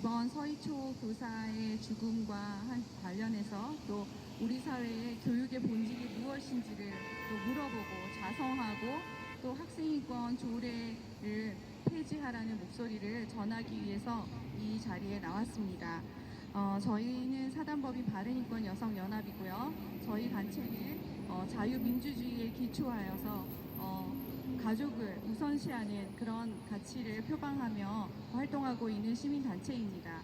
이번 서희초 교사의 죽음과 관련해서 또 우리 사회의 교육의 본질이 무엇인지를 또 물어보고 자성하고 또 학생인권 조례를 폐지하라는 목소리를 전하기 위해서 이 자리에 나왔습니다. 저희는 사단법인 바른인권 여성연합이고요. 저희 단체는 자유민주주의에 기초하여서 가족을 우선시하는 그런 가치를 표방하며 활동하고 있는 시민단체입니다.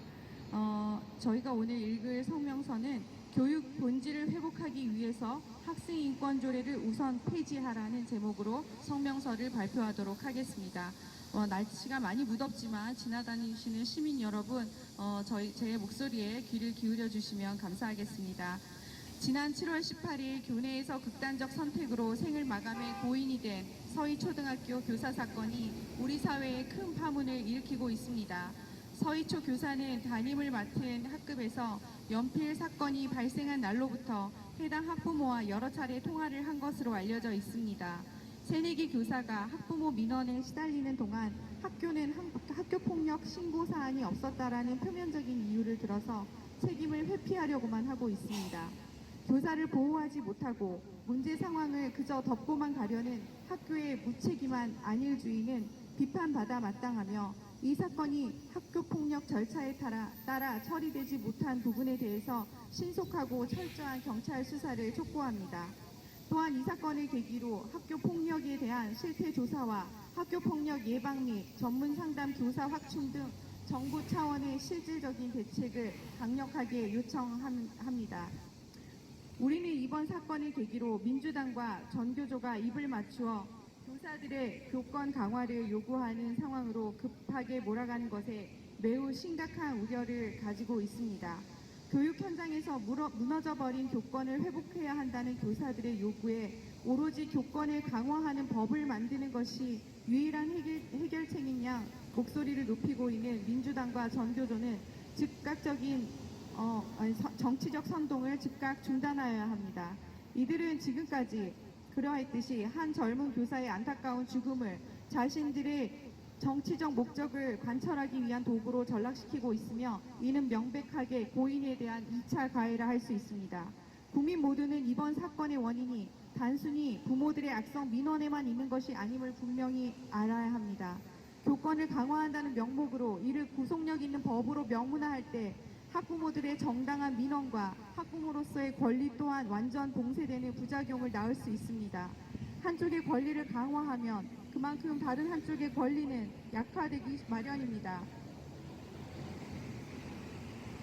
저희가 오늘 읽을 성명서는 교육 본질을 회복하기 위해서 학생인권조례를 우선 폐지하라는 제목으로 성명서를 발표하도록 하겠습니다. 날씨가 많이 무덥지만 지나다니시는 시민 여러분, 제 목소리에 귀를 기울여 주시면 감사하겠습니다. 지난 7월 18일 교내에서 극단적 선택으로 생을 마감해 고인이 된 서희초등학교 교사 사건이 우리 사회에 큰 파문을 일으키고 있습니다. 서희초 교사는 담임을 맡은 학급에서 연필 사건이 발생한 날로부터 해당 학부모와 여러 차례 통화를 한 것으로 알려져 있습니다. 새내기 교사가 학부모 민원에 시달리는 동안 학교는 학교폭력 신고 사안이 없었다라는 표면적인 이유를 들어서 책임을 회피하려고만 하고 있습니다. 교사를 보호하지 못하고 문제 상황을 그저 덮고만 가려는 학교의 무책임한 안일주의는 비판받아 마땅하며 이 사건이 학교폭력 절차에 따라 처리되지 못한 부분에 대해서 신속하고 철저한 경찰 수사를 촉구합니다. 또한 이 사건을 계기로 학교폭력에 대한 실태 조사와 학교폭력 예방 및 전문 상담 교사 확충 등 정부 차원의 실질적인 대책을 강력하게 요청합니다. 우리는 이번 사건을 계기로 민주당과 전교조가 입을 맞추어 교사들의 교권 강화를 요구하는 상황으로 급하게 몰아가는 것에 매우 심각한 우려를 가지고 있습니다. 교육 현장에서 무너져버린 교권을 회복해야 한다는 교사들의 요구에 오로지 교권을 강화하는 법을 만드는 것이 유일한 해결책인 양 목소리를 높이고 있는 민주당과 전교조는 즉각적인 정치적 선동을 즉각 중단하여야 합니다. 이들은 지금까지 그러했듯이 한 젊은 교사의 안타까운 죽음을 자신들의 정치적 목적을 관철하기 위한 도구로 전락시키고 있으며 이는 명백하게 고인에 대한 2차 가해라 할 수 있습니다. 국민 모두는 이번 사건의 원인이 단순히 부모들의 악성 민원에만 있는 것이 아님을 분명히 알아야 합니다. 교권을 강화한다는 명목으로 이를 구속력 있는 법으로 명문화할 때 학부모들의 정당한 민원과 학부모로서의 권리 또한 완전 봉쇄되는 부작용을 낳을 수 있습니다. 한쪽의 권리를 강화하면 그만큼 다른 한쪽의 권리는 약화되기 마련입니다.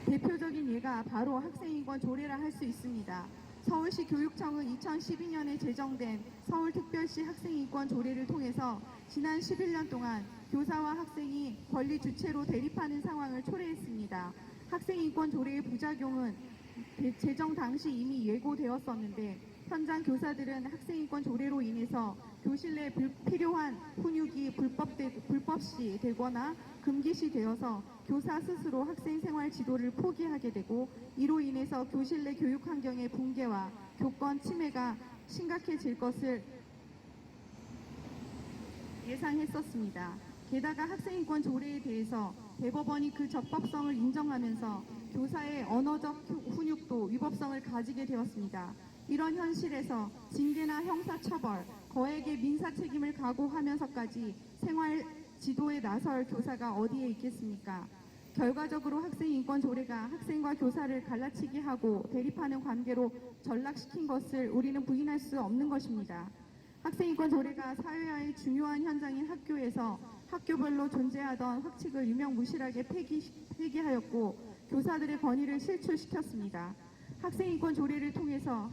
대표적인 예가 바로 학생인권 조례라 할 수 있습니다. 서울시 교육청은 2012년에 제정된 서울특별시 학생인권 조례를 통해서 지난 11년 동안 교사와 학생이 권리 주체로 대립하는 상황을 초래했습니다. 학생인권 조례의 부작용은 제정 당시 이미 예고되었었는데 현장 교사들은 학생인권 조례로 인해서 교실 내 불필요한 훈육이 불법시 되거나 금기시 되어서 교사 스스로 학생 생활 지도를 포기하게 되고 이로 인해서 교실 내 교육 환경의 붕괴와 교권 침해가 심각해질 것을 예상했었습니다. 게다가 학생인권 조례에 대해서 대법원이 그 적법성을 인정하면서 교사의 언어적 훈육도 위법성을 가지게 되었습니다. 이런 현실에서 징계나 형사처벌, 거액의 민사 책임을 각오하면서까지 생활 지도에 나설 교사가 어디에 있겠습니까? 결과적으로 학생인권 조례가 학생과 교사를 갈라치게 하고 대립하는 관계로 전락시킨 것을 우리는 부인할 수 없는 것입니다. 학생인권 조례가 사회화의 중요한 현장인 학교에서 학교별로 존재하던 확칙을 유명무실하게 폐기하였고 교사들의 권위를 실추시켰습니다. 학생인권 조례를 통해서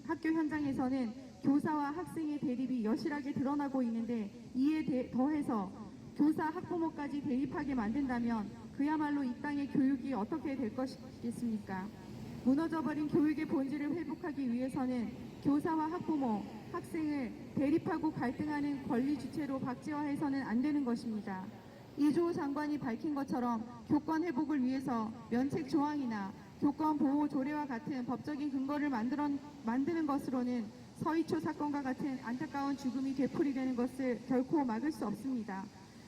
학교 현장에서는 교사와 학생의 대립이 여실하게 드러나고 있는데 이에 더해서 교사, 학부모까지 대립하게 만든다면 그야말로 이 땅의 교육이 어떻게 될 것이겠습니까? 무너져버린 교육의 본질을 회복하기 위해서는 교사와 학부모, 학생을 대립하고 갈등하는 권리 주체로 박제화해서는 안 되는 것입니다. 이주호 장관이 밝힌 것처럼 교권 회복을 위해서 면책 조항이나 교권 보호 조례와 같은 법적인 근거를 만드는 것으로는 서희초 사건과 같은 안타까운 죽음이 되풀이되는 것을 결코 막을 수 없습니다.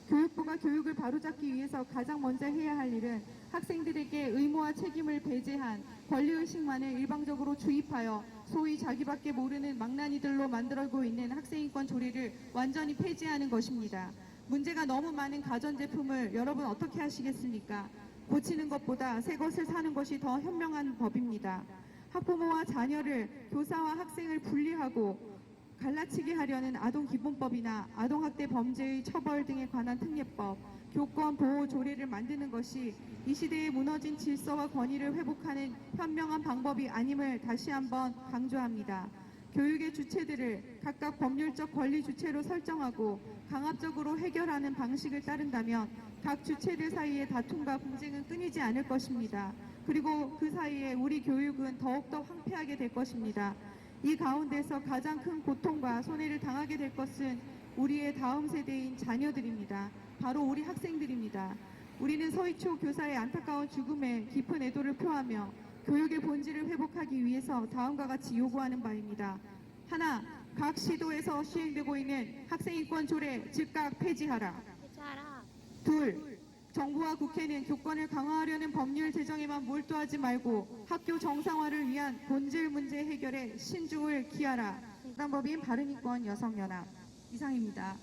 교육부가 교육을 바로잡기 위해서 가장 먼저 해야 할 일은 학생들에게 의무와 책임을 배제한 권리의식만을 일방적으로 주입하여 소위 자기밖에 모르는 망나니들로 만들고 있는 학생인권 조례를 완전히 폐지하는 것입니다. 문제가 너무 많은 가전제품을 여러분 어떻게 하시겠습니까? 고치는 것보다 새 것을 사는 것이 더 현명한 법입니다. 학부모와 자녀를, 교사와 학생을 분리하고 갈라치게 하려는 아동기본법이나 아동학대 범죄의 처벌 등에 관한 특례법, 교권 보호 조례를 만드는 것이 이 시대에 무너진 질서와 권위를 회복하는 현명한 방법이 아님을 다시 한번 강조합니다. 교육의 주체들을 각각 법률적 권리 주체로 설정하고 강압적으로 해결하는 방식을 따른다면 각 주체들 사이의 다툼과 분쟁은 끊이지 않을 것입니다. 그리고 그 사이에 우리 교육은 더욱더 황폐하게 될 것입니다. 이 가운데서 가장 큰 고통과 손해를 당하게 될 것은 우리의 다음 세대인 자녀들입니다. 바로 우리 학생들입니다. 우리는 서희초 교사의 안타까운 죽음에 깊은 애도를 표하며 교육의 본질을 회복하기 위해서 다음과 같이 요구하는 바입니다. 하나, 각 시도에서 시행되고 있는 학생인권 조례 즉각 폐지하라. 둘, 정부와 국회는 교권을 강화하려는 법률 제정에만 몰두하지 말고 학교 정상화를 위한 본질 문제 해결에 신중을 기하라. 법인 바른인권 여성연합 이상입니다.